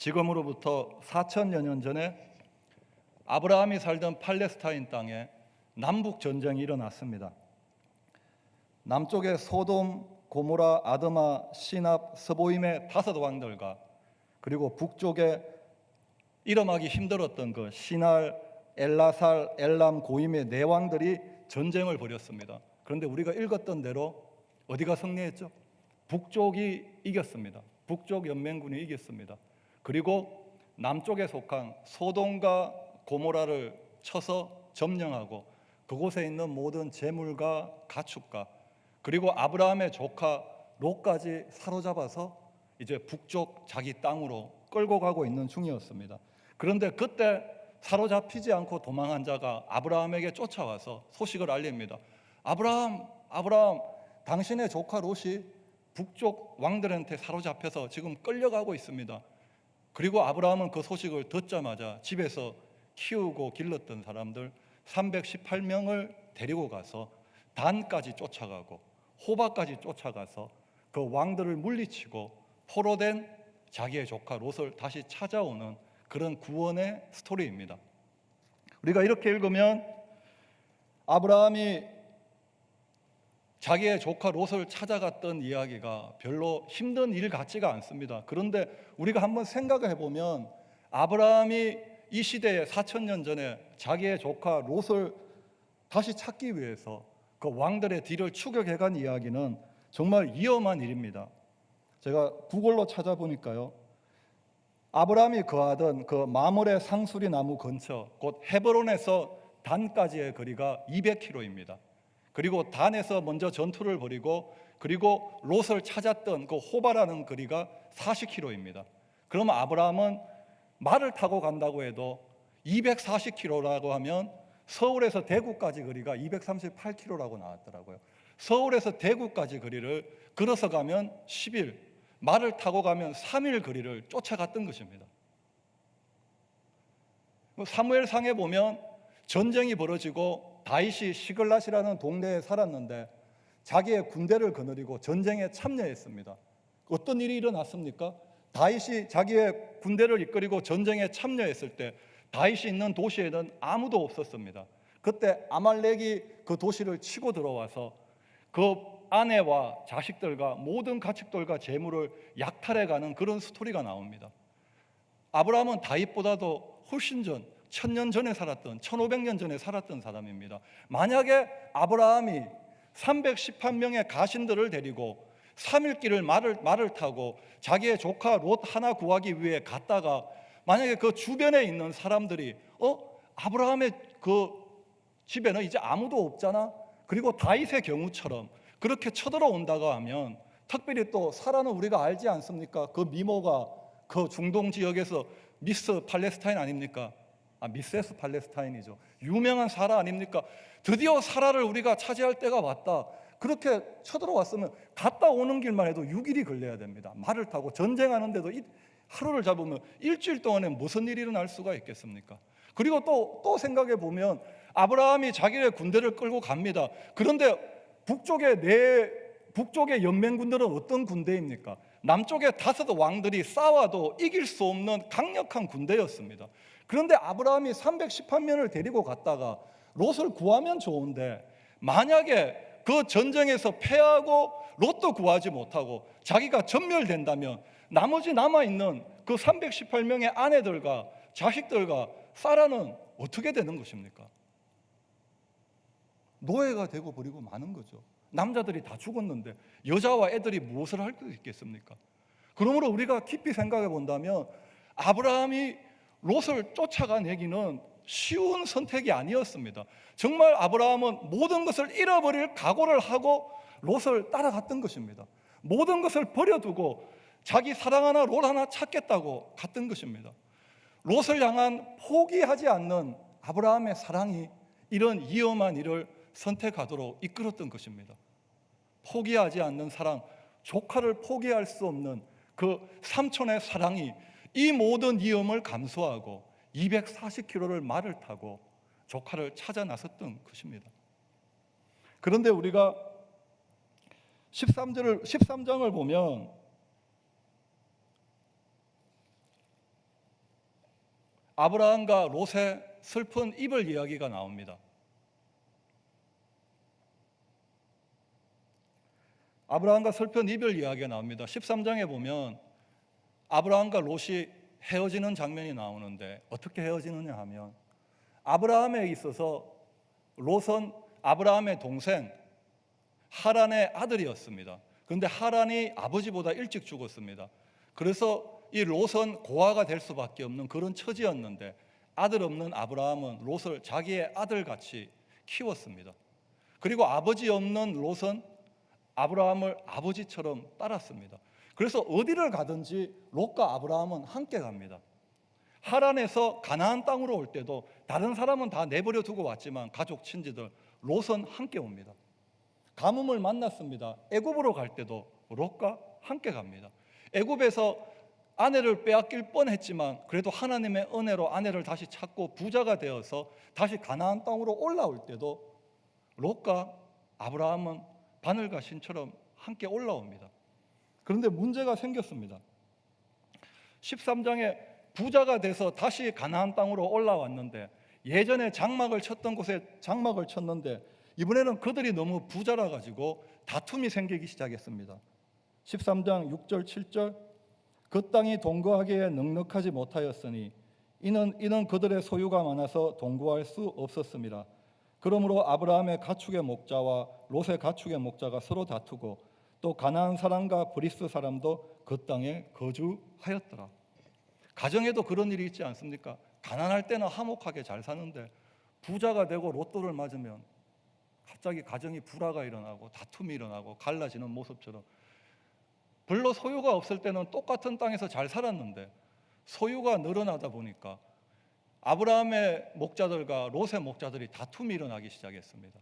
지금으로부터 4천여 년 전에 아브라함이 살던 팔레스타인 땅에 남북 전쟁이 일어났습니다. 남쪽에 소돔, 고모라, 아드마, 시납, 스보임의 5 왕들과 그리고 북쪽에 이름하기 힘들었던 그 시날, 엘라살, 엘람, 고임의 4 왕들이 전쟁을 벌였습니다. 그런데 우리가 읽었던 대로 어디가 승리했죠? 북쪽이 이겼습니다. 북쪽 연맹군이 이겼습니다. 그리고 남쪽에 속한 소돔과 고모라를 쳐서 점령하고 그곳에 있는 모든 재물과 가축과 그리고 아브라함의 조카 롯까지 사로잡아서 이제 북쪽 자기 땅으로 끌고 가고 있는 중이었습니다. 그런데 그때 사로잡히지 않고 도망한 자가 아브라함에게 쫓아와서 소식을 알립니다. 아브라함, 당신의 조카 롯이 북쪽 왕들한테 사로잡혀서 지금 끌려가고 있습니다. 그리고 아브라함은 그 소식을 듣자마자 집에서 키우고 길렀던 사람들 318명을 데리고 가서 단까지 쫓아가고 호바까지 쫓아가서 그 왕들을 물리치고 포로된 자기의 조카 롯을 다시 찾아오는 그런 구원의 스토리입니다. 우리가 이렇게 읽으면 아브라함이 자기의 조카 롯을 찾아갔던 이야기가 별로 힘든 일 같지가 않습니다. 그런데 우리가 한번 생각을 해보면 아브라함이 이 시대에 4천년 전에 자기의 조카 롯을 다시 찾기 위해서 그 왕들의 뒤를 추격해간 이야기는 정말 위험한 일입니다. 제가 구글로 찾아보니까요, 아브라함이 거하던 그 마므레 상수리 나무 근처 곧 헤브론에서 단까지의 거리가 200km입니다. 그리고 단에서 먼저 전투를 벌이고 그리고 롯을 찾았던 그 호바라는 거리가 40km입니다. 그러면 아브라함은 말을 타고 간다고 해도 240km라고 하면 서울에서 대구까지 거리가 238km라고 나왔더라고요. 서울에서 대구까지 거리를 걸어서 가면 10일, 말을 타고 가면 3일 거리를 쫓아갔던 것입니다. 사무엘상에 보면 전쟁이 벌어지고 다윗이 시글랏이라는 동네에 살았는데 자기의 군대를 거느리고 전쟁에 참여했습니다. 어떤 일이 일어났습니까? 다윗이 자기의 군대를 이끌고 전쟁에 참여했을 때 다윗이 있는 도시에는 아무도 없었습니다. 그때 아말렉이 그 도시를 치고 들어와서 그 아내와 자식들과 모든 가축들과 재물을 약탈해가는 그런 스토리가 나옵니다. 아브라함은 다윗보다도 훨씬 전 1000년 전에 살았던 1500년 전에 살았던 사람입니다. 만약에 아브라함이 318명의 가신들을 데리고 3일 길을 말을 타고 자기의 조카 롯 하나 구하기 위해 갔다가 만약에 그 주변에 있는 사람들이 아브라함의 그 집에는 이제 아무도 없잖아, 그리고 다윗의 경우처럼 그렇게 쳐들어온다고 하면, 특별히 또 사라는 우리가 알지 않습니까? 그 미모가 그 중동 지역에서 미스 팔레스타인 아닙니까? 미세스 팔레스타인이죠. 유명한 사라 아닙니까? 드디어 사라를 우리가 차지할 때가 왔다. 그렇게 쳐들어왔으면 갔다 오는 길만 해도 6일이 걸려야 됩니다. 말을 타고 전쟁하는데도 하루를 잡으면 일주일 동안에 무슨 일이 일어날 수가 있겠습니까? 그리고 또 생각해 보면 아브라함이 자기의 군대를 끌고 갑니다. 그런데 북쪽의 연맹군들은 어떤 군대입니까? 남쪽의 5 왕들이 싸워도 이길 수 없는 강력한 군대였습니다. 그런데 아브라함이 318명을 데리고 갔다가 롯을 구하면 좋은데 만약에 그 전쟁에서 패하고 롯도 구하지 못하고 자기가 전멸된다면 나머지 남아있는 그 318명의 아내들과 자식들과 사라는 어떻게 되는 것입니까? 노예가 되고 버리고 마는 거죠. 남자들이 다 죽었는데 여자와 애들이 무엇을 할 수 있겠습니까? 그러므로 우리가 깊이 생각해 본다면 아브라함이 롯을 쫓아가내기는 쉬운 선택이 아니었습니다. 정말 아브라함은 모든 것을 잃어버릴 각오를 하고 롯을 따라갔던 것입니다. 모든 것을 버려두고 자기 사랑하나 롯 하나 찾겠다고 갔던 것입니다. 롯을 향한 포기하지 않는 아브라함의 사랑이 이런 위험한 일을 선택하도록 이끌었던 것입니다. 포기하지 않는 사랑, 조카를 포기할 수 없는 그 삼촌의 사랑이 이 모든 위험을 감수하고 240km를 말을 타고 조카를 찾아 나섰던 것입니다. 그런데 우리가 13장을 보면 아브라함과 롯의 슬픈 이별 이야기가 나옵니다. 아브라함과 슬픈 이별 이야기가 나옵니다. 13장에 보면 아브라함과 롯이 헤어지는 장면이 나오는데 어떻게 헤어지느냐 하면 아브라함에 있어서 롯은 아브라함의 동생 하란의 아들이었습니다. 그런데 하란이 아버지보다 일찍 죽었습니다. 그래서 이 롯은 고아가 될 수밖에 없는 그런 처지였는데 아들 없는 아브라함은 롯을 자기의 아들같이 키웠습니다. 그리고 아버지 없는 롯은 아브라함을 아버지처럼 따랐습니다. 그래서 어디를 가든지 롯과 아브라함은 함께 갑니다. 하란에서 가나안 땅으로 올 때도 다른 사람은 다 내버려 두고 왔지만 가족 친지들 롯은 함께 옵니다. 가뭄을 만났습니다. 애굽으로 갈 때도 롯과 함께 갑니다. 애굽에서 아내를 빼앗길 뻔했지만 그래도 하나님의 은혜로 아내를 다시 찾고 부자가 되어서 다시 가나안 땅으로 올라올 때도 롯과 아브라함은 바늘과 신처럼 함께 올라옵니다. 그런데 문제가 생겼습니다. 13장에 부자가 돼서 다시 가나안 땅으로 올라왔는데 예전에 장막을 쳤던 곳에 장막을 쳤는데 이번에는 그들이 너무 부자라 가지고 다툼이 생기기 시작했습니다. 13장 6절 7절 그 땅이 동거하기에 넉넉하지 못하였으니 이는 그들의 소유가 많아서 동거할 수 없었습니다. 그러므로 아브라함의 가축의 목자와 롯의 가축의 목자가 서로 다투고 또 가나안 사람과 브리스 사람도 그 땅에 거주하였더라. 가정에도 그런 일이 있지 않습니까? 가난할 때는 화목하게 잘 사는데 부자가 되고 로또를 맞으면 갑자기 가정이 불화가 일어나고 다툼이 일어나고 갈라지는 모습처럼 별로 소유가 없을 때는 똑같은 땅에서 잘 살았는데 소유가 늘어나다 보니까 아브라함의 목자들과 롯의 목자들이 다툼이 일어나기 시작했습니다.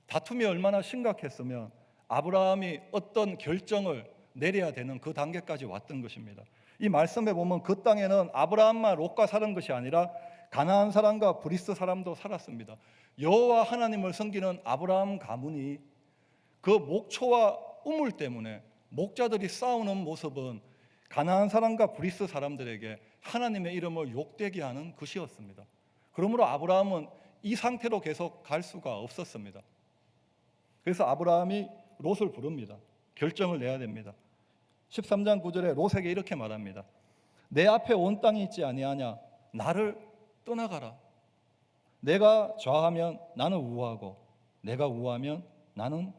다툼이 얼마나 심각했으면 아브라함이 어떤 결정을 내려야 되는 그 단계까지 왔던 것입니다. 이 말씀에 보면 그 땅에는 아브라함만 롯과 사는 것이 아니라 가나안 사람과 브리스 사람도 살았습니다. 여호와 하나님을 섬기는 아브라함 가문이 그 목초와 우물 때문에 목자들이 싸우는 모습은 가나안 사람과 브리스 사람들에게 하나님의 이름을 욕되게 하는 것이었습니다. 그러므로 아브라함은 이 상태로 계속 갈 수가 없었습니다. 그래서 아브라함이 롯을 부릅니다. 결정을 내야 됩니다. 13장 9절에 롯에게 이렇게 말합니다. 내 앞에 온 땅이 있지 아니하냐? 나를 떠나가라. 내가 좌하면 나는 우하고 내가 우하면 나는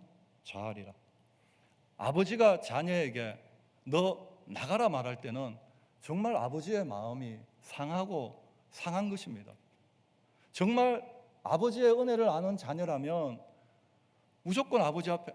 좌하리라. 아버지가 자녀에게 너 나가라 말할 때는 정말 아버지의 마음이 상하고 상한 것입니다. 정말 아버지의 은혜를 아는 자녀라면 무조건 아버지 앞에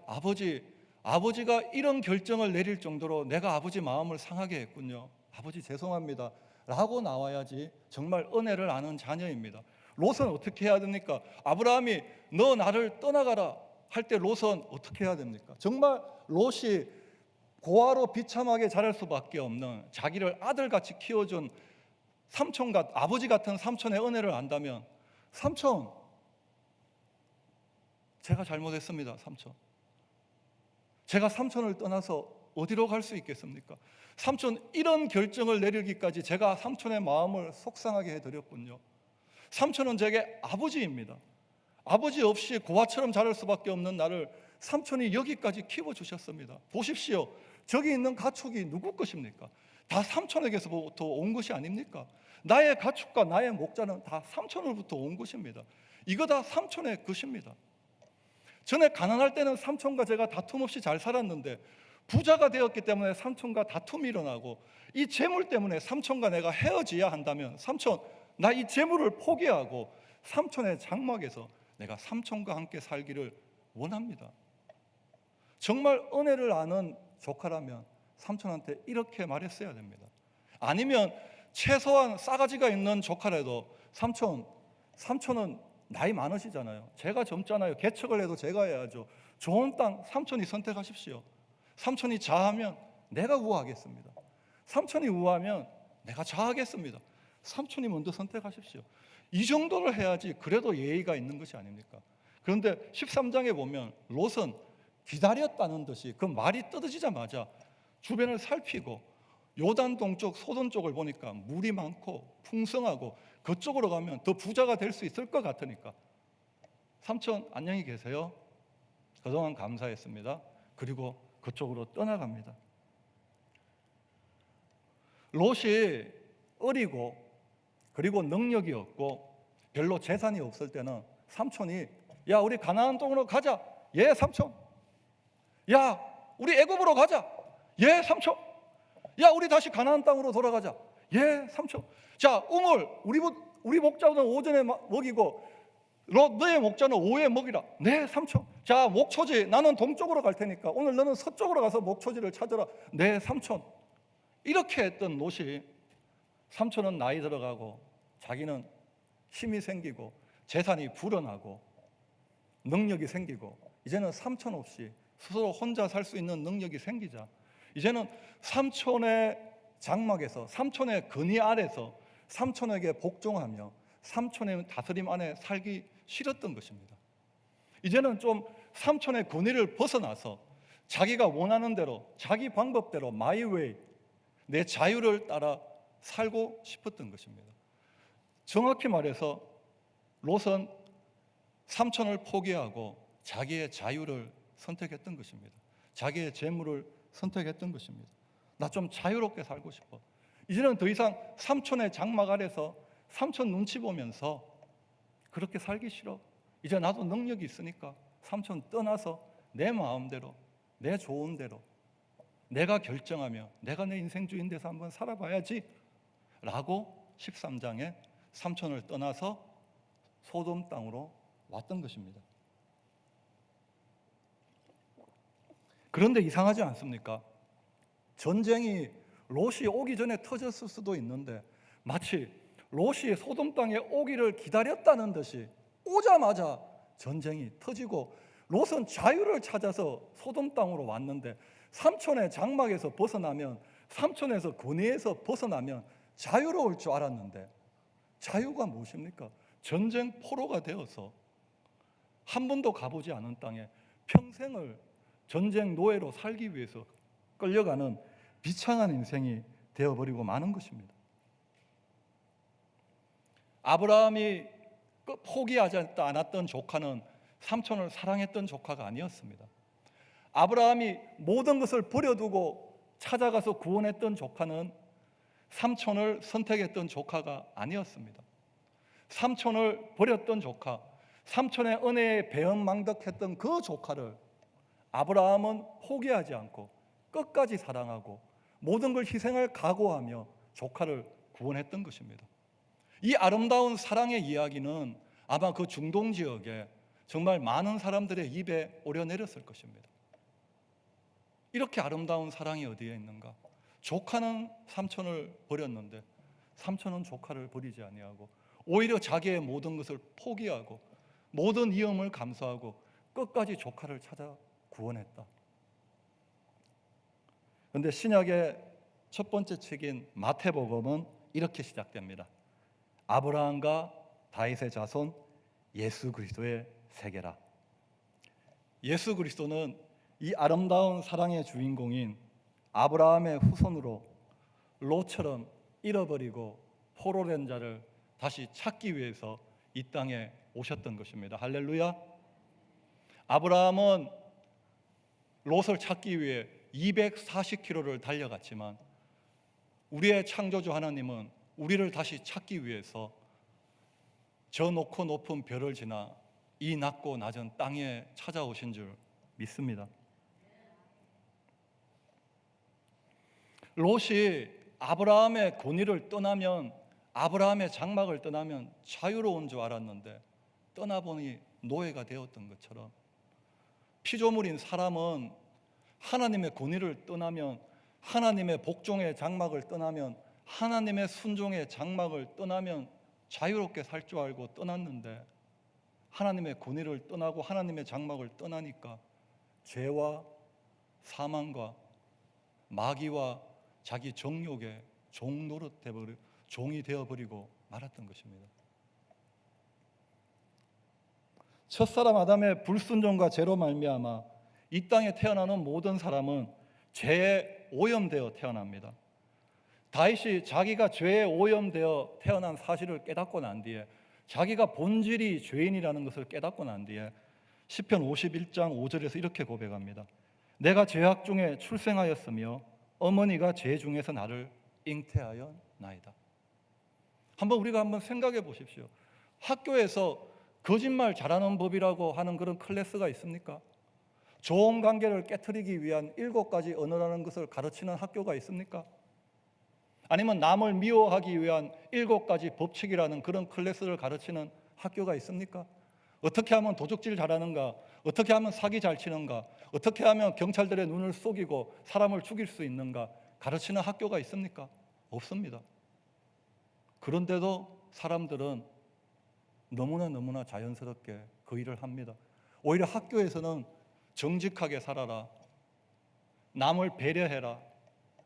아버지가 이런 결정을 내릴 정도로 내가 아버지 마음을 상하게 했군요. 아버지 죄송합니다. 라고 나와야지 정말 은혜를 아는 자녀입니다. 롯은 어떻게 해야 됩니까? 아브라함이 너 나를 떠나가라 할 때 롯은 어떻게 해야 됩니까? 정말 롯이 고아로 비참하게 자랄 수밖에 없는 자기를 아들같이 키워준 삼촌과 아버지 같은 삼촌의 은혜를 안다면 삼촌 제가 잘못했습니다. 삼촌 제가 삼촌을 떠나서 어디로 갈 수 있겠습니까? 삼촌 이런 결정을 내리기까지 제가 삼촌의 마음을 속상하게 해드렸군요. 삼촌은 제게 아버지입니다. 아버지 없이 고아처럼 자랄 수밖에 없는 나를 삼촌이 여기까지 키워주셨습니다. 보십시오. 저기 있는 가축이 누구 것입니까? 다 삼촌에게서부터 온 것이 아닙니까? 나의 가축과 나의 목자는 다 삼촌으로부터 온 것입니다. 이거 다 삼촌의 것입니다. 전에 가난할 때는 삼촌과 제가 다툼 없이 잘 살았는데 부자가 되었기 때문에 삼촌과 다툼이 일어나고 이 재물 때문에 삼촌과 내가 헤어져야 한다면 삼촌 나 이 재물을 포기하고 삼촌의 장막에서 내가 삼촌과 함께 살기를 원합니다. 정말 은혜를 아는 조카라면 삼촌한테 이렇게 말했어야 됩니다. 아니면 최소한 싸가지가 있는 조카라도 삼촌은 나이 많으시잖아요. 제가 젊잖아요. 개척을 해도 제가 해야죠. 좋은 땅 삼촌이 선택하십시오. 삼촌이 좌하면 내가 우하겠습니다. 삼촌이 우하면 내가 좌하겠습니다. 삼촌이 먼저 선택하십시오. 이 정도를 해야지 그래도 예의가 있는 것이 아닙니까? 그런데 13장에 보면 롯은 기다렸다는 듯이 그 말이 떨어지자마자 주변을 살피고 요단 동쪽 소돔 쪽을 보니까 물이 많고 풍성하고 그쪽으로 가면 더 부자가 될 수 있을 것 같으니까 삼촌 안녕히 계세요. 그동안 감사했습니다. 그리고 그쪽으로 떠나갑니다. 롯이 어리고 그리고 능력이 없고 별로 재산이 없을 때는 삼촌이 야 우리 가나안 땅으로 가자. 예 삼촌. 야 우리 애굽으로 가자. 예 삼촌. 야 우리 다시 가나안 땅으로 돌아가자. 예 삼촌. 자 우물 우리 목자는 오전에 먹이고 너의 목자는 오후에 먹이라. 네 삼촌. 자 목초지 나는 동쪽으로 갈 테니까 오늘 너는 서쪽으로 가서 목초지를 찾아라. 네 삼촌. 이렇게 했던 롯이 삼촌은 나이 들어가고 자기는 힘이 생기고 재산이 불어나고 능력이 생기고 이제는 삼촌 없이 스스로 혼자 살 수 있는 능력이 생기자 이제는 삼촌의 장막에서 삼촌의 근위 아래서 삼촌에게 복종하며 삼촌의 다스림 안에 살기 싫었던 것입니다. 이제는 좀 삼촌의 근위를 벗어나서 자기가 원하는 대로 자기 방법대로 마이 웨이 내 자유를 따라 살고 싶었던 것입니다. 정확히 말해서 롯은 삼촌을 포기하고 자기의 자유를 선택했던 것입니다. 자기의 재물을 선택했던 것입니다. 나 좀 자유롭게 살고 싶어. 이제는 더 이상 삼촌의 장막 아래서 삼촌 눈치 보면서 그렇게 살기 싫어. 이제 나도 능력이 있으니까 삼촌 떠나서 내 마음대로 내 좋은 대로 내가 결정하며 내가 내 인생 주인 돼서 한번 살아봐야지 라고 13장에 삼촌을 떠나서 소돔 땅으로 왔던 것입니다. 그런데 이상하지 않습니까? 전쟁이 롯이 오기 전에 터졌을 수도 있는데 마치 롯이 소돔 땅에 오기를 기다렸다는 듯이 오자마자 전쟁이 터지고 롯은 자유를 찾아서 소돔 땅으로 왔는데 삼촌의 장막에서 벗어나면 삼촌에서 권위에서 벗어나면 자유로울 줄 알았는데 자유가 무엇입니까? 전쟁 포로가 되어서 한 번도 가보지 않은 땅에 평생을 전쟁 노예로 살기 위해서 끌려가는 비참한 인생이 되어버리고 마는 것입니다. 아브라함이 포기하지 않았던 조카는 삼촌을 사랑했던 조카가 아니었습니다. 아브라함이 모든 것을 버려두고 찾아가서 구원했던 조카는 삼촌을 선택했던 조카가 아니었습니다. 삼촌을 버렸던 조카, 삼촌의 은혜에 배은망덕했던 그 조카를 아브라함은 포기하지 않고 끝까지 사랑하고 모든 걸 희생할 각오하며 조카를 구원했던 것입니다. 이 아름다운 사랑의 이야기는 아마 그 중동 지역에 정말 많은 사람들의 입에 오려내렸을 것입니다. 이렇게 아름다운 사랑이 어디에 있는가? 조카는 삼촌을 버렸는데 삼촌은 조카를 버리지 아니하고 오히려 자기의 모든 것을 포기하고 모든 위험을 감수하고 끝까지 조카를 찾아 구원했다. 그런데 신약의 첫 번째 책인 마태복음은 이렇게 시작됩니다. 아브라함과 다윗의 자손 예수 그리스도의 세계라. 예수 그리스도는 이 아름다운 사랑의 주인공인 아브라함의 후손으로 롯처럼 잃어버리고 포로된 자를 다시 찾기 위해서 이 땅에 오셨던 것입니다. 할렐루야. 아브라함은 롯을 찾기 위해 240km를 달려갔지만 우리의 창조주 하나님은 우리를 다시 찾기 위해서 저 높고 높은 별을 지나 이 낮고 낮은 땅에 찾아오신 줄 믿습니다. 롯이 아브라함의 권위를 떠나면 아브라함의 장막을 떠나면 자유로운 줄 알았는데 떠나보니 노예가 되었던 것처럼 피조물인 사람은 하나님의 권위를 떠나면 하나님의 복종의 장막을 떠나면 하나님의 순종의 장막을 떠나면 자유롭게 살 줄 알고 떠났는데 하나님의 권위를 떠나고 하나님의 장막을 떠나니까 죄와 사망과 마귀와 자기 정욕의 종이 되어버리고 말았던 것입니다. 첫사람 아담의 불순종과 죄로 말미암아 이 땅에 태어나는 모든 사람은 죄에 오염되어 태어납니다. 다윗이 자기가 죄에 오염되어 태어난 사실을 깨닫고 난 뒤에, 자기가 본질이 죄인이라는 것을 깨닫고 난 뒤에 시편 51장 5절에서 이렇게 고백합니다. 내가 죄악 중에 출생하였으며 어머니가 죄 중에서 나를 잉태하였나이다. 우리가 한번 생각해 보십시오. 학교에서 거짓말 잘하는 법이라고 하는 그런 클래스가 있습니까? 좋은 관계를 깨트리기 위한 7가지 언어라는 것을 가르치는 학교가 있습니까? 아니면 남을 미워하기 위한 7가지 법칙이라는 그런 클래스를 가르치는 학교가 있습니까? 어떻게 하면 도적질 잘하는가? 어떻게 하면 사기 잘 치는가? 어떻게 하면 경찰들의 눈을 속이고 사람을 죽일 수 있는가? 가르치는 학교가 있습니까? 없습니다. 그런데도 사람들은 너무나 자연스럽게 그 일을 합니다. 오히려 학교에서는 정직하게 살아라, 남을 배려해라,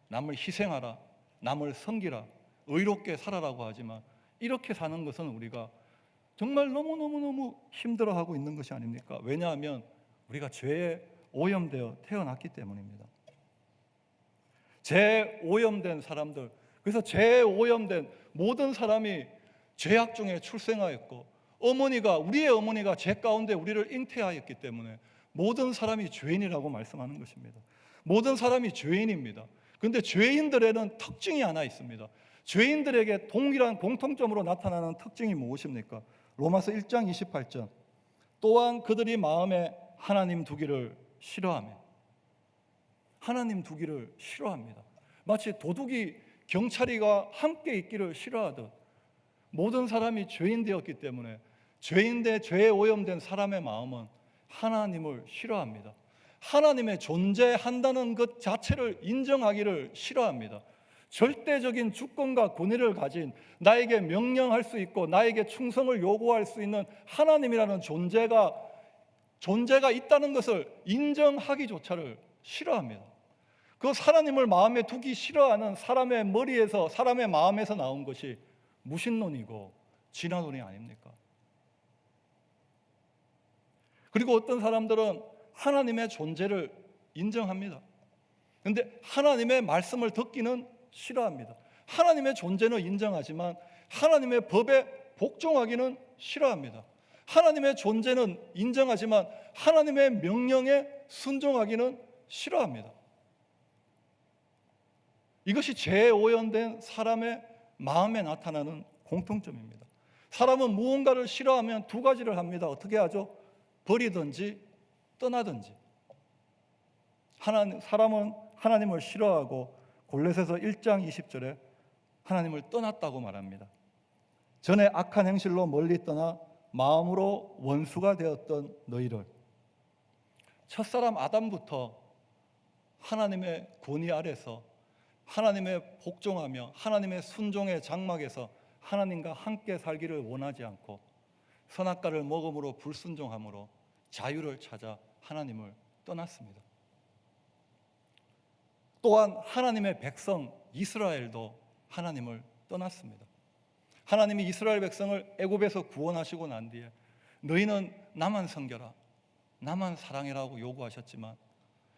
남을 희생하라, 남을 섬기라, 의롭게 살아라고 하지만 이렇게 사는 것은 우리가 정말 너무 힘들어하고 있는 것이 아닙니까? 왜냐하면 우리가 죄에 오염되어 태어났기 때문입니다. 죄에 오염된 사람들, 그래서 죄에 오염된 모든 사람이 죄악 중에 출생하였고, 우리의 어머니가 죄 가운데 우리를 잉태하였기 때문에 모든 사람이 죄인이라고 말씀하는 것입니다. 모든 사람이 죄인입니다. 그런데 죄인들에는 특징이 하나 있습니다. 죄인들에게 동일한 공통점으로 나타나는 특징이 무엇입니까? 로마서 1장 28절. 또한 그들이 마음에 하나님 두기를 싫어하며, 하나님 두기를 싫어합니다. 마치 도둑이 경찰이가 함께 있기를 싫어하듯 모든 사람이 죄인 되었기 때문에 죄인 대 죄에 오염된 사람의 마음은 하나님을 싫어합니다. 하나님의 존재한다는 것 자체를 인정하기를 싫어합니다. 절대적인 주권과 권위를 가진, 나에게 명령할 수 있고 나에게 충성을 요구할 수 있는 하나님이라는 존재가 있다는 것을 인정하기조차를 싫어합니다. 그 하나님을 마음에 두기 싫어하는 사람의 머리에서, 사람의 마음에서 나온 것이 무신론이고 진화론이 아닙니까? 그리고 어떤 사람들은 하나님의 존재를 인정합니다. 그런데 하나님의 말씀을 듣기는 싫어합니다. 하나님의 존재는 인정하지만 하나님의 법에 복종하기는 싫어합니다. 하나님의 존재는 인정하지만 하나님의 명령에 순종하기는 싫어합니다. 이것이 죄에 오염된 사람의 마음에 나타나는 공통점입니다. 사람은 무언가를 싫어하면 2가지를 합니다. 어떻게 하죠? 버리든지 떠나든지. 사람은 하나님을 싫어하고 골로새서 1장 20절에 하나님을 떠났다고 말합니다. 전에 악한 행실로 멀리 떠나 마음으로 원수가 되었던 너희를, 첫사람 아담부터 하나님의 권위 아래서 하나님의 복종하며 하나님의 순종의 장막에서 하나님과 함께 살기를 원하지 않고 선악과를 먹음으로 불순종함으로 자유를 찾아 하나님을 떠났습니다. 또한 하나님의 백성 이스라엘도 하나님을 떠났습니다. 하나님이 이스라엘 백성을 애굽에서 구원하시고 난 뒤에 너희는 나만 섬겨라, 나만 사랑해라고 요구하셨지만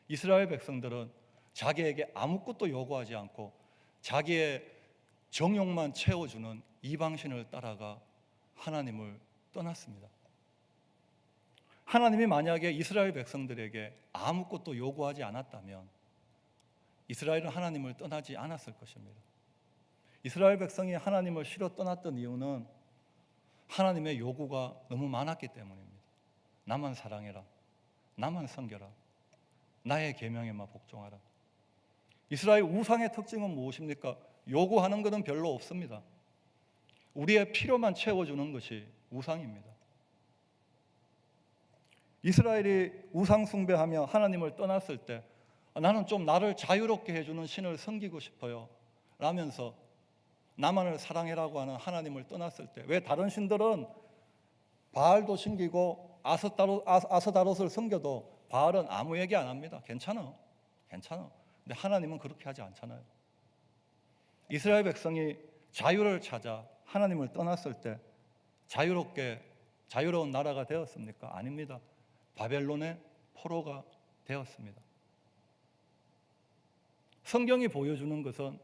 이스라엘 백성들은 자기에게 아무것도 요구하지 않고 자기의 정욕만 채워주는 이방신을 따라가 하나님을 떠났습니다. 하나님이 만약에 이스라엘 백성들에게 아무것도 요구하지 않았다면 이스라엘은 하나님을 떠나지 않았을 것입니다. 이스라엘 백성이 하나님을 싫어 떠났던 이유는 하나님의 요구가 너무 많았기 때문입니다. 나만 사랑해라, 나만 섬겨라, 나의 계명에만 복종하라. 이스라엘 우상의 특징은 무엇입니까? 요구하는 것은 별로 없습니다. 우리의 필요만 채워주는 것이 우상입니다. 이스라엘이 우상 숭배하며 하나님을 떠났을 때 나는 좀 나를 자유롭게 해주는 신을 섬기고 싶어요 라면서 나만을 사랑해라고 하는 하나님을 떠났을 때, 왜 다른 신들은 바알도 섬기고 아스타롯을 섬겨도 바알은 아무 얘기 안 합니다. 괜찮아. 근데 하나님은 그렇게 하지 않잖아요. 이스라엘 백성이 자유를 찾아 하나님을 떠났을 때 자유로운 나라가 되었습니까? 아닙니다. 바벨론의 포로가 되었습니다. 성경이 보여주는 것은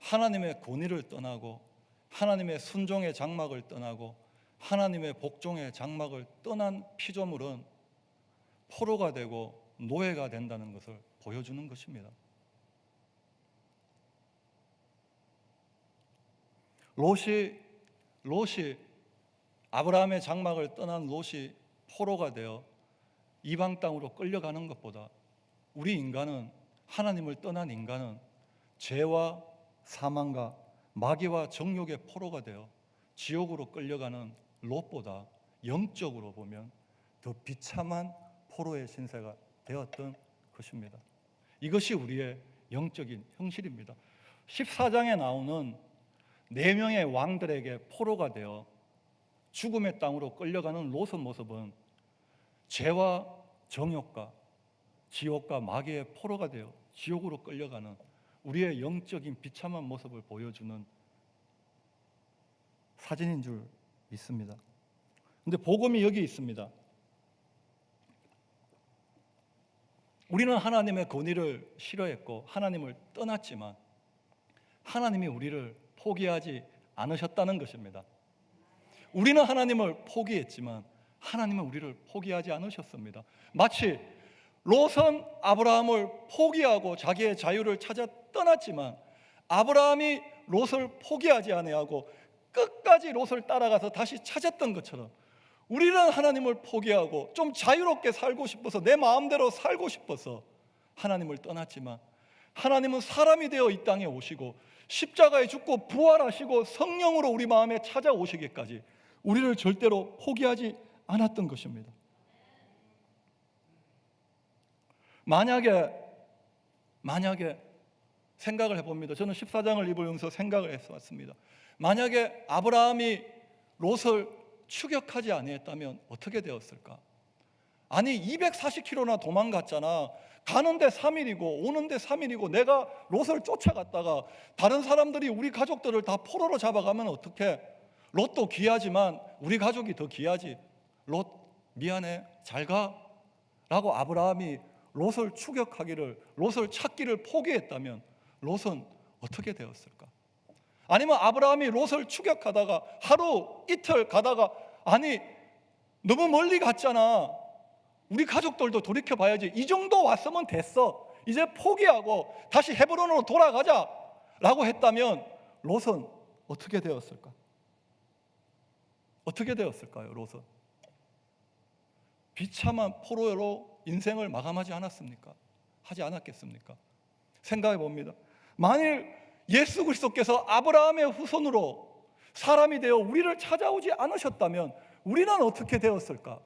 하나님의 권위를 떠나고 하나님의 순종의 장막을 떠나고 하나님의 복종의 장막을 떠난 피조물은 포로가 되고 노예가 된다는 것을 보여주는 것입니다. 롯이 아브라함의 장막을 떠난 롯이 포로가 되어 이방 땅으로 끌려가는 것보다 우리 인간은, 하나님을 떠난 인간은 죄와 사망과 마귀와 정욕의 포로가 되어 지옥으로 끌려가는 롯보다 영적으로 보면 더 비참한 포로의 신세가 되었던 것입니다. 이것이 우리의 영적인 현실입니다. 14장에 나오는 4명의 왕들에게 포로가 되어 죽음의 땅으로 끌려가는 롯의 모습은 죄와 정욕과 지옥과 마귀의 포로가 되어 지옥으로 끌려가는 우리의 영적인 비참한 모습을 보여주는 사진인 줄 믿습니다. 그런데 복음이 여기 있습니다. 우리는 하나님의 권위를 싫어했고 하나님을 떠났지만 하나님이 우리를 포기하지 않으셨다는 것입니다. 우리는 하나님을 포기했지만 하나님은 우리를 포기하지 않으셨습니다. 마치 롯은 아브라함을 포기하고 자기의 자유를 찾아 떠났지만 아브라함이 롯을 포기하지 아니하고 끝까지 롯을 따라가서 다시 찾았던 것처럼 우리는 하나님을 포기하고 좀 자유롭게 살고 싶어서, 내 마음대로 살고 싶어서 하나님을 떠났지만 하나님은 사람이 되어 이 땅에 오시고 십자가에 죽고 부활하시고 성령으로 우리 마음에 찾아오시기까지 우리를 절대로 포기하지 않았던 것입니다. 만약에 생각을 해봅니다. 저는 14장을 입으면서 생각을 했습니다. 만약에 아브라함이 롯을 추격하지 아니했다면 어떻게 되었을까? 아니 240km나 도망갔잖아. 가는데 3일이고 오는데 3일이고 내가 롯을 쫓아갔다가 다른 사람들이 우리 가족들을 다 포로로 잡아가면 어떡해? 롯도 귀하지만 우리 가족이 더 귀하지. 롯 미안해, 잘 가 라고 아브라함이 롯을 추격하기를, 롯을 찾기를 포기했다면 롯은 어떻게 되었을까? 아니면 아브라함이 롯을 추격하다가 하루 이틀 가다가 아니 너무 멀리 갔잖아, 우리 가족들도 돌이켜봐야지, 이 정도 왔으면 됐어, 이제 포기하고 다시 헤브론으로 돌아가자 라고 했다면 롯은 어떻게 되었을까? 어떻게 되었을까요? 롯은 비참한 포로로 인생을 마감하지 않았습니까? 하지 않았겠습니까? 생각해 봅니다. 만일 예수 그리스도께서 아브라함의 후손으로 사람이 되어 우리를 찾아오지 않으셨다면 우리는 어떻게 되었을까?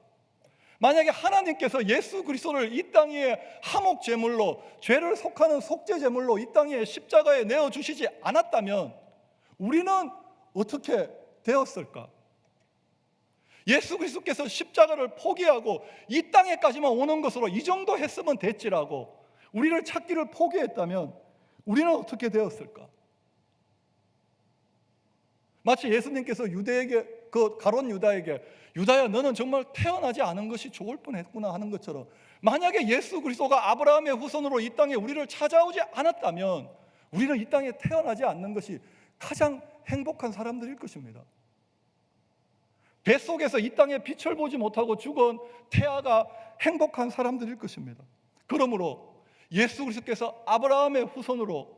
만약에 하나님께서 예수 그리스도를 이 땅에 화목 제물로, 죄를 속하는 속죄 제물로 이 땅에 십자가에 내어 주시지 않았다면 우리는 어떻게 되었을까? 예수 그리스도께서 십자가를 포기하고 이 땅에까지만 오는 것으로 이 정도 했으면 됐지라고 우리를 찾기를 포기했다면 우리는 어떻게 되었을까? 마치 예수님께서 유대에게, 그 가론 유다에게 유다야 너는 정말 태어나지 않은 것이 좋을 뻔했구나 하는 것처럼, 만약에 예수 그리스도가 아브라함의 후손으로 이 땅에 우리를 찾아오지 않았다면 우리는 이 땅에 태어나지 않는 것이 가장 행복한 사람들일 것입니다. 뱃속에서 이 땅에 빛을 보지 못하고 죽은 태아가 행복한 사람들일 것입니다. 그러므로 예수 그리스도께서 아브라함의 후손으로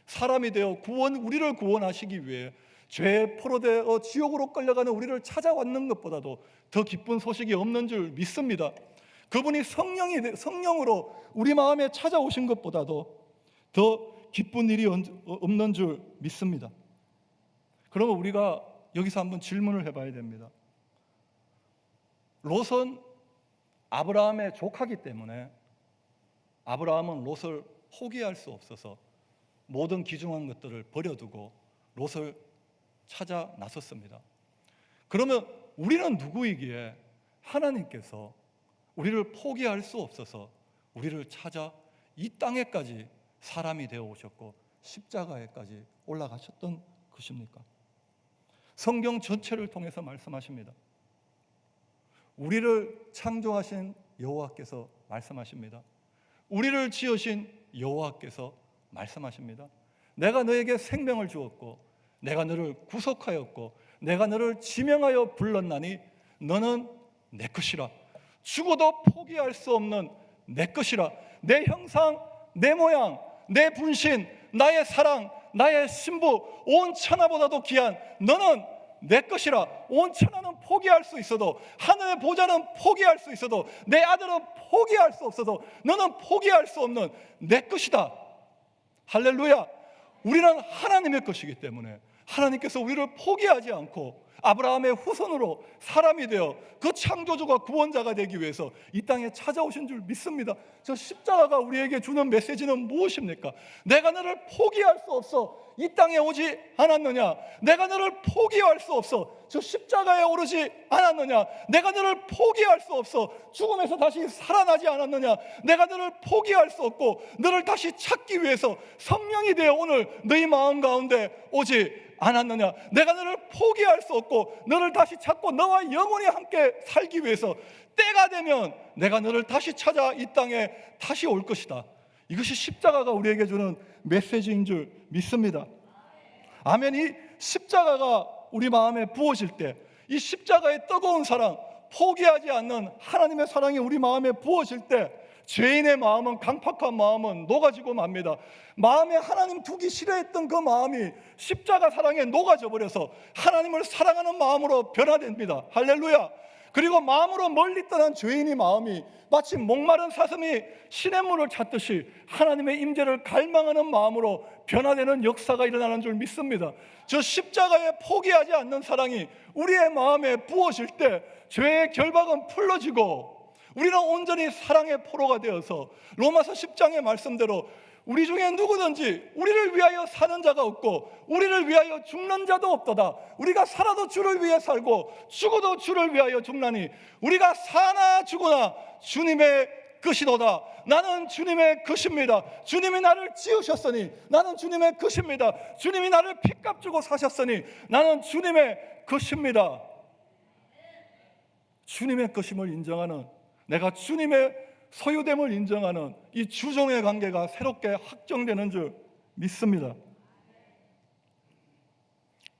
사람이 되어 우리를 구원하시기 위해 죄에 포로되어 지옥으로 끌려가는 우리를 찾아왔는 것보다도 더 기쁜 소식이 없는 줄 믿습니다. 그분이 성령으로 우리 마음에 찾아오신 것보다도 더 기쁜 일이 없는 줄 믿습니다. 그러면 우리가 여기서 한번 질문을 해봐야 됩니다. 롯은 아브라함의 조카이기 때문에 아브라함은 롯을 포기할 수 없어서 모든 귀중한 것들을 버려두고 롯을 찾아 나섰습니다. 그러면 우리는 누구이기에 하나님께서 우리를 포기할 수 없어서 우리를 찾아 이 땅에까지 사람이 되어 오셨고 십자가에까지 올라가셨던 것입니까? 성경 전체를 통해서 말씀하십니다. 우리를 창조하신 여호와께서 말씀하십니다. 우리를 지으신 여호와께서 말씀하십니다. 내가 너에게 생명을 주었고 내가 너를 구속하였고 내가 너를 지명하여 불렀나니 너는 내 것이라. 죽어도 포기할 수 없는 내 것이라. 내 형상, 내 모양, 내 분신, 나의 사랑, 나의 신부, 온 천하보다도 귀한 너는 내 것이라. 온 천하는 포기할 수 있어도, 하늘의 보좌는 포기할 수 있어도, 내 아들은 포기할 수 없어도 너는 포기할 수 없는 내 것이다. 할렐루야. 우리는 하나님의 것이기 때문에 하나님께서 우리를 포기하지 않고 아브라함의 후손으로 사람이 되어 그 창조주가 구원자가 되기 위해서 이 땅에 찾아오신 줄 믿습니다. 저 십자가가 우리에게 주는 메시지는 무엇입니까? 내가 너를 포기할 수 없어 이 땅에 오지 않았느냐? 내가 너를 포기할 수 없어 저 십자가에 오르지 않았느냐? 내가 너를 포기할 수 없어 죽음에서 다시 살아나지 않았느냐? 내가 너를 포기할 수 없고 너를 다시 찾기 위해서 성령이 되어 오늘 너희 마음 가운데 오지 않았느냐? 내가 너를 포기할 수 없고 너를 다시 찾고 너와 영원히 함께 살기 위해서 때가 되면 내가 너를 다시 찾아 이 땅에 다시 올 것이다. 이것이 십자가가 우리에게 주는 메시지인 줄 믿습니다. 아멘. 이 십자가가 우리 마음에 부어질 때 이 십자가의 뜨거운 사랑, 포기하지 않는 하나님의 사랑이 우리 마음에 부어질 때 죄인의 마음은, 강팍한 마음은 녹아지고 맙니다. 마음에 하나님 두기 싫어했던 그 마음이 십자가 사랑에 녹아져 버려서 하나님을 사랑하는 마음으로 변화됩니다. 할렐루야. 그리고 마음으로 멀리 떠난 죄인의 마음이 마치 목마른 사슴이 시냇물을 찾듯이 하나님의 임재를 갈망하는 마음으로 변화되는 역사가 일어나는 줄 믿습니다. 저 십자가에 포기하지 않는 사랑이 우리의 마음에 부어질 때 죄의 결박은 풀어지고 우리는 온전히 사랑의 포로가 되어서 로마서 10장의 말씀대로 우리 중에 누구든지 우리를 위하여 사는 자가 없고 우리를 위하여 죽는 자도 없도다. 우리가 살아도 주를 위해 살고 죽어도 주를 위하여 죽나니 우리가 사나 죽으나 주님의 것이도다. 나는 주님의 것입니다. 주님이 나를 지으셨으니 나는 주님의 것입니다. 주님이 나를 핏값 주고 사셨으니 나는 주님의 것입니다. 주님의 것임을 인정하는, 내가 주님의 소유됨을 인정하는 이 주종의 관계가 새롭게 확정되는 줄 믿습니다.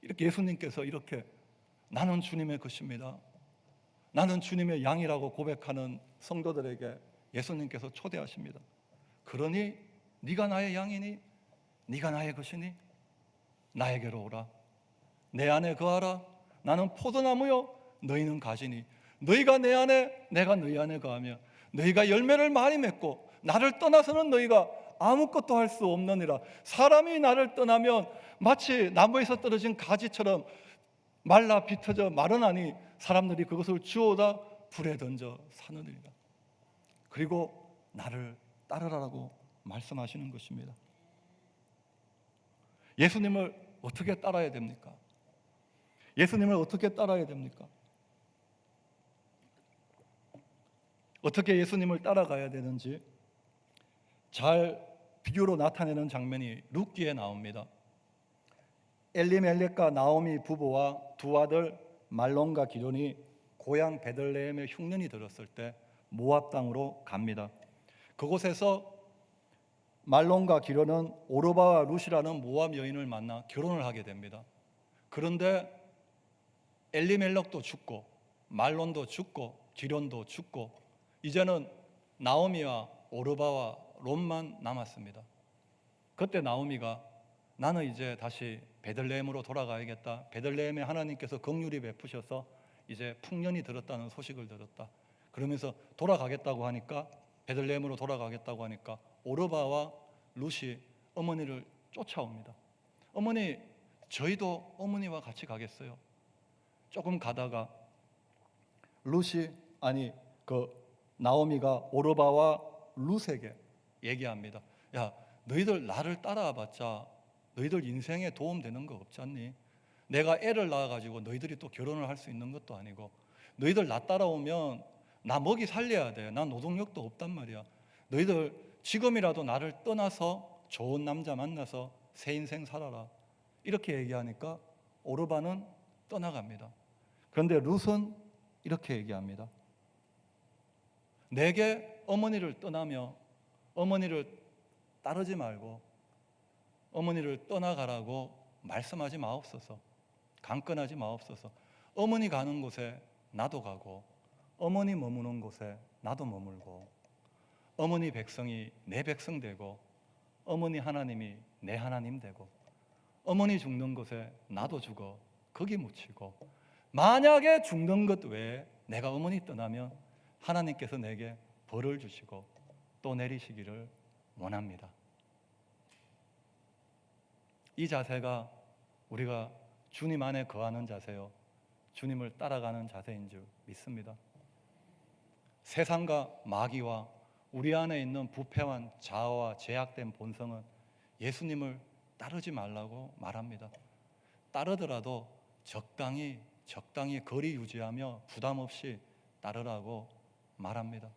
이렇게 예수님께서 이렇게 나는 주님의 것입니다, 나는 주님의 양이라고 고백하는 성도들에게 예수님께서 초대하십니다. 그러니 네가 나의 양이니 네가 나의 것이니 나에게로 오라. 내 안에 거하라. 나는 포도나무요 너희는 가지니 너희가 내 안에 내가 너희 안에 거하며 너희가 열매를 많이 맺고 나를 떠나서는 너희가 아무것도 할 수 없느니라. 사람이 나를 떠나면 마치 나무에서 떨어진 가지처럼 말라 비터져 마르나니 사람들이 그것을 주워다 불에 던져 사느니라. 그리고 나를 따르라고 말씀하시는 것입니다. 예수님을 어떻게 따라야 됩니까? 예수님을 어떻게 따라야 됩니까? 어떻게 예수님을 따라가야 되는지 잘 비교로 나타내는 장면이 룻기에 나옵니다. 엘리멜렉과 나오미 부부와 두 아들 말론과 기론이 고향 베들레헴에 흉년이 들었을 때 모압 땅으로 갑니다. 그곳에서 말론과 기론은 오르바와 룻이라는 모압 여인을 만나 결혼을 하게 됩니다. 그런데 엘리멜렉도 죽고 말론도 죽고 기론도 죽고 이제는 나오미와 오르바와 롯만 남았습니다. 그때 나오미가 나는 이제 다시 베들레헴으로 돌아가야겠다. 베들레헴에 하나님께서 긍휼히 베푸셔서 이제 풍년이 들었다는 소식을 들었다. 그러면서 돌아가겠다고 하니까, 베들레헴으로 돌아가겠다고 하니까 오르바와 룻이 어머니를 쫓아옵니다. 어머니, 저희도 어머니와 같이 가겠어요. 조금 가다가 룻이 나오미가 오르바와 룻에게 얘기합니다. 야, 너희들 나를 따라와봤자 너희들 인생에 도움되는 거 없지 않니? 내가 애를 낳아가지고 너희들이 또 결혼을 할 수 있는 것도 아니고, 너희들 나 따라오면 나 먹이 살려야 돼. 난 노동력도 없단 말이야. 너희들 지금이라도 나를 떠나서 좋은 남자 만나서 새 인생 살아라. 이렇게 얘기하니까 오르바는 떠나갑니다. 그런데 룻은 이렇게 얘기합니다. 내게 어머니를 떠나며 어머니를 따르지 말고 어머니를 떠나가라고 말씀하지 마옵소서. 강권하지 마옵소서. 어머니 가는 곳에 나도 가고, 어머니 머무는 곳에 나도 머물고, 어머니 백성이 내 백성 되고, 어머니 하나님이 내 하나님 되고, 어머니 죽는 곳에 나도 죽어 거기 묻히고, 만약에 죽는 것 외에 내가 어머니 떠나면 하나님께서 내게 벌을 주시고 또 내리시기를 원합니다. 이 자세가 우리가 주님 안에 거하는 자세요, 주님을 따라가는 자세인 줄 믿습니다. 세상과 마귀와 우리 안에 있는 부패한 자아와 제약된 본성은 예수님을 따르지 말라고 말합니다. 따르더라도 적당히 거리 유지하며 부담 없이 따르라고 말합니다.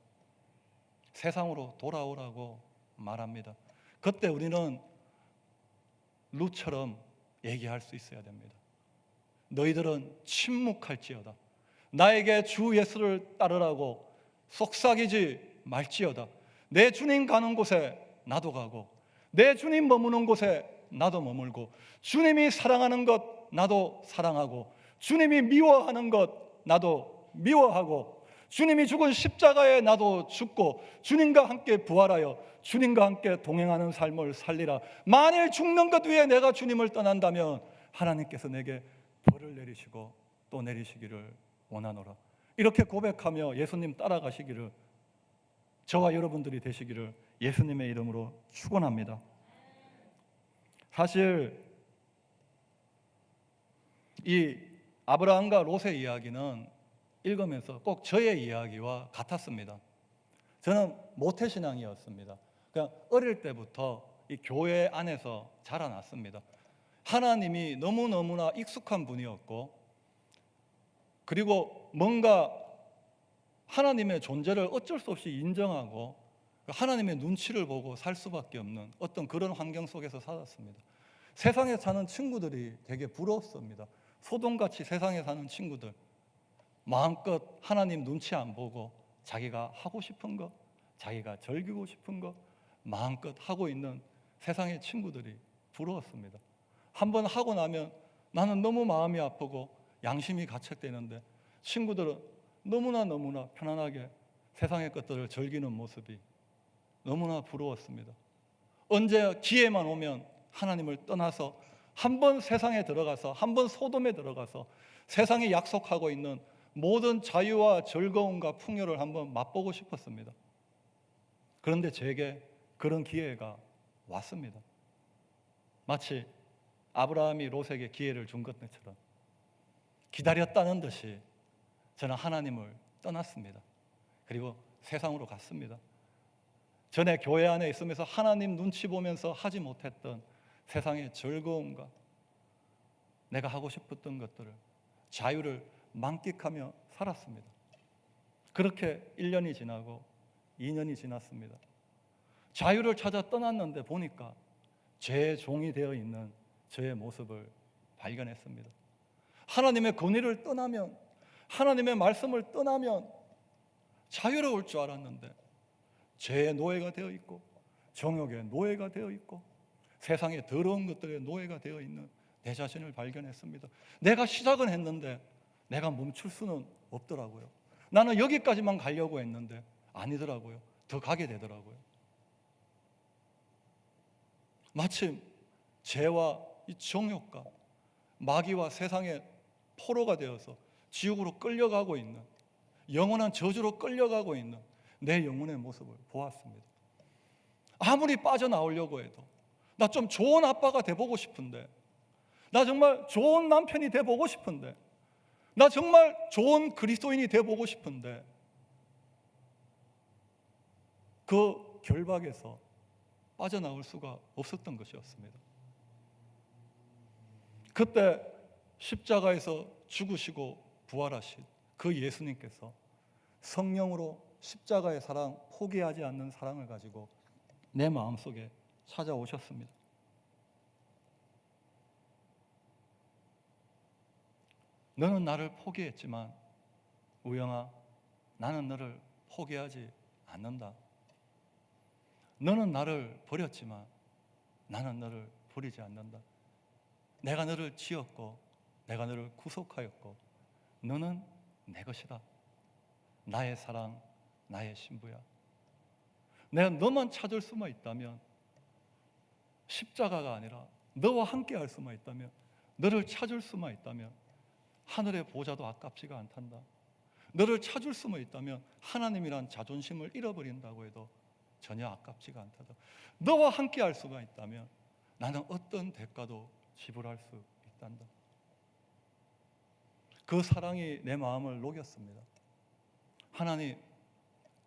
세상으로 돌아오라고 말합니다. 그때 우리는 룻처럼 얘기할 수 있어야 됩니다. 너희들은 침묵할지어다. 나에게 주 예수를 따르라고 속삭이지 말지어다. 내 주님 가는 곳에 나도 가고, 내 주님 머무는 곳에 나도 머물고, 주님이 사랑하는 것 나도 사랑하고, 주님이 미워하는 것 나도 미워하고, 주님이 죽은 십자가에 나도 죽고, 주님과 함께 부활하여 주님과 함께 동행하는 삶을 살리라. 만일 죽는 것 위에 내가 주님을 떠난다면 하나님께서 내게 벌을 내리시고 또 내리시기를 원하노라. 이렇게 고백하며 예수님 따라가시기를, 저와 여러분들이 되시기를 예수님의 이름으로 축원합니다. 사실 이 아브라함과 롯의 이야기는 읽으면서 꼭 저의 이야기와 같았습니다. 저는 모태신앙이었습니다. 그냥 어릴 때부터 이 교회 안에서 자라났습니다. 하나님이 너무너무나 익숙한 분이었고, 그리고 뭔가 하나님의 존재를 어쩔 수 없이 인정하고 하나님의 눈치를 보고 살 수밖에 없는 어떤 그런 환경 속에서 살았습니다. 세상에 사는 친구들이 되게 부러웠습니다. 소돔같이 세상에 사는 친구들, 마음껏 하나님 눈치 안 보고 자기가 하고 싶은 거, 자기가 즐기고 싶은 거 마음껏 하고 있는 세상의 친구들이 부러웠습니다. 한번 하고 나면 나는 너무 마음이 아프고 양심이 가책되는데, 친구들은 너무나 편안하게 세상의 것들을 즐기는 모습이 너무나 부러웠습니다. 언제 기회만 오면 하나님을 떠나서 한번 세상에 들어가서, 한번 소돔에 들어가서 세상이 약속하고 있는 모든 자유와 즐거움과 풍요를 한번 맛보고 싶었습니다. 그런데 제게 그런 기회가 왔습니다. 마치 아브라함이 롯에게 기회를 준 것처럼 기다렸다는 듯이 저는 하나님을 떠났습니다. 그리고 세상으로 갔습니다. 전에 교회 안에 있으면서 하나님 눈치 보면서 하지 못했던 세상의 즐거움과 내가 하고 싶었던 것들을, 자유를 만끽하며 살았습니다. 그렇게 1년이 지나고 2년이 지났습니다. 자유를 찾아 떠났는데 보니까 제 종이 되어 있는 저의 모습을 발견했습니다. 하나님의 권위를 떠나면, 하나님의 말씀을 떠나면 자유로울 줄 알았는데 죄의 노예가 되어 있고, 정욕의 노예가 되어 있고, 세상의 더러운 것들의 노예가 되어 있는 내 자신을 발견했습니다. 내가 시작은 했는데 내가 멈출 수는 없더라고요. 나는 여기까지만 가려고 했는데 아니더라고요. 더 가게 되더라고요. 마침 죄와 이 정욕과 마귀와 세상의 포로가 되어서 지옥으로 끌려가고 있는, 영원한 저주로 끌려가고 있는 내 영혼의 모습을 보았습니다. 아무리 빠져나오려고 해도, 나 좀 좋은 아빠가 돼보고 싶은데, 나 정말 좋은 남편이 돼보고 싶은데, 나 정말 좋은 그리스도인이 돼보고 싶은데, 그 결박에서 빠져나올 수가 없었던 것이었습니다. 그때 십자가에서 죽으시고 부활하신 그 예수님께서 성령으로 십자가의 사랑, 포기하지 않는 사랑을 가지고 내 마음속에 찾아오셨습니다. 너는 나를 포기했지만 우영아, 나는 너를 포기하지 않는다. 너는 나를 버렸지만 나는 너를 버리지 않는다. 내가 너를 지었고 내가 너를 구속하였고 너는 내 것이다. 나의 사랑, 나의 신부야. 내가 너만 찾을 수만 있다면, 십자가가 아니라 너와 함께 할 수만 있다면, 너를 찾을 수만 있다면 하늘의 보좌도 아깝지가 않단다. 너를 찾을 수만 있다면 하나님이란 자존심을 잃어버린다고 해도 전혀 아깝지가 않다. 너와 함께 할 수만 있다면 나는 어떤 대가도 지불할 수 있단다. 그 사랑이 내 마음을 녹였습니다. 하나님,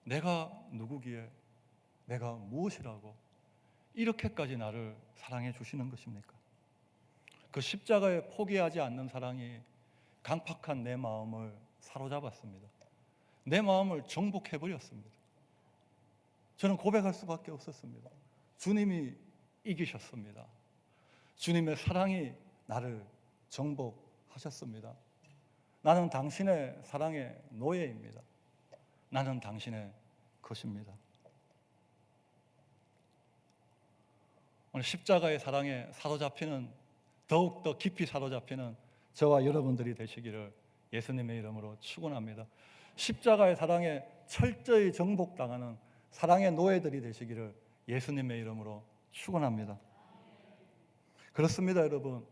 내가 누구기에, 내가 무엇이라고 이렇게까지 나를 사랑해 주시는 것입니까? 그 십자가에 포기하지 않는 사랑이 강팍한 내 마음을 사로잡았습니다. 내 마음을 정복해버렸습니다. 저는 고백할 수밖에 없었습니다. 주님이 이기셨습니다. 주님의 사랑이 나를 정복하셨습니다. 나는 당신의 사랑의 노예입니다. 나는 당신의 것입니다. 오늘 십자가의 사랑에 사로잡히는, 더욱더 깊이 사로잡히는 저와 여러분들이 되시기를 예수님의 이름으로 축원합니다. 십자가의 사랑에 철저히 정복당하는 사랑의 노예들이 되시기를 예수님의 이름으로 축원합니다. 그렇습니다, 여러분.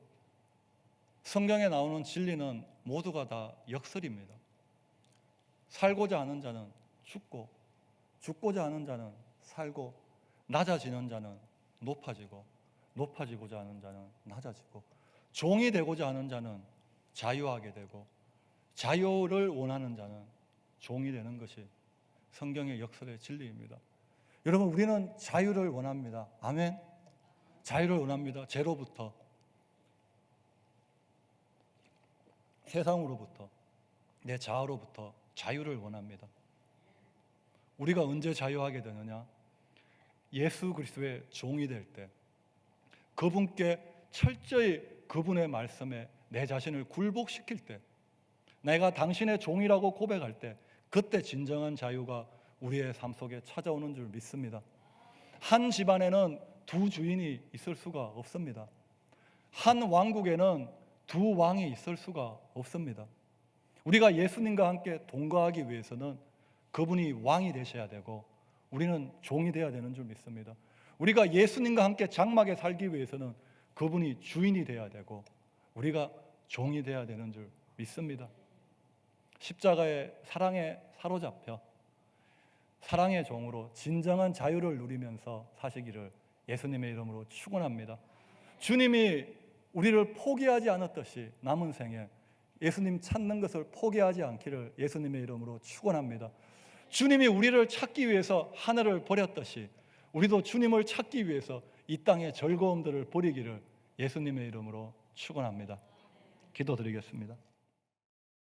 성경에 나오는 진리는 모두가 다 역설입니다. 살고자 하는 자는 죽고, 죽고자 하는 자는 살고, 낮아지는 자는 높아지고, 높아지고자 하는 자는 낮아지고, 종이 되고자 하는 자는 자유하게 되고, 자유를 원하는 자는 종이 되는 것이 성경의 역설의 진리입니다. 여러분, 우리는 자유를 원합니다. 아멘. 자유를 원합니다. 죄로부터, 세상으로부터, 내 자아로부터 자유를 원합니다. 우리가 언제 자유하게 되느냐? 예수 그리스도의 종이 될 때, 그분께 철저히 그분의 말씀에 내 자신을 굴복시킬 때, 내가 당신의 종이라고 고백할 때, 그때 진정한 자유가 우리의 삶 속에 찾아오는 줄 믿습니다. 한 집안에는 두 주인이 있을 수가 없습니다. 한 왕국에는 두 왕이 있을 수가 없습니다. 우리가 예수님과 함께 동거하기 위해서는 그분이 왕이 되셔야 되고 우리는 종이 되어야 되는 줄 믿습니다. 우리가 예수님과 함께 장막에 살기 위해서는 그분이 주인이 되어야 되고 우리가 종이 되어야 되는 줄 믿습니다. 십자가의 사랑에 사로잡혀 사랑의 종으로 진정한 자유를 누리면서 사시기를 예수님의 이름으로 축원합니다. 주님이 우리를 포기하지 않았듯이 남은 생에 예수님 찾는 것을 포기하지 않기를 예수님의 이름으로 축원합니다. 주님이 우리를 찾기 위해서 하늘을 버렸듯이 우리도 주님을 찾기 위해서 이 땅의 즐거움들을 버리기를 예수님의 이름으로 축원합니다. 기도드리겠습니다.